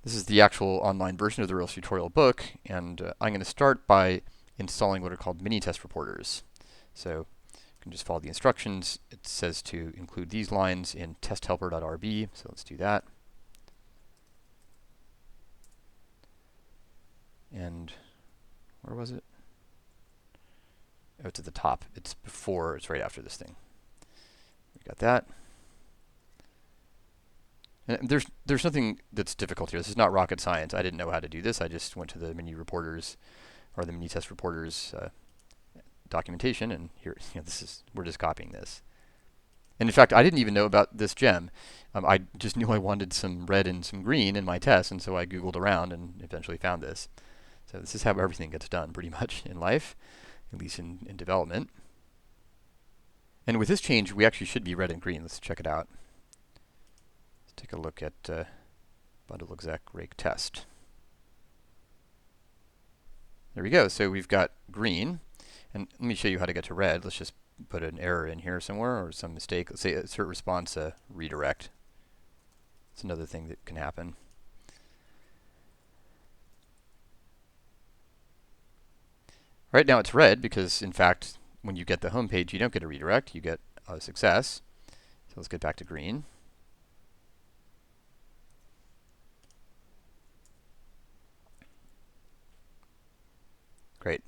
This is the actual online version of the Rails tutorial book, and I'm going to start by installing what are called minitest reporters. So you can just follow the instructions. It says to include these lines in testhelper.rb, so let's do that. And where was it? Oh, it's at the top. It's right after this thing. We got that. And there's nothing that's difficult here. This is not rocket science. I didn't know how to do this. I just went to the mini reporters or the mini test reporters documentation, and here, we're just copying this. And in fact, I didn't even know about this gem. I just knew I wanted some red and some green in my test, and so I Googled around and eventually found this. So this is how everything gets done pretty much in life, at least in development. And with this change, we actually should be red and green. Let's check it out. Let's take a look at bundle exec rake test. There we go. So we've got green. And let me show you how to get to red. Let's just put an error in here somewhere or some mistake. Let's say assert response redirect. It's another thing that can happen. Right now it's red because, in fact, when you get the home page, you don't get a redirect. You get a success. So let's get back to green. Great.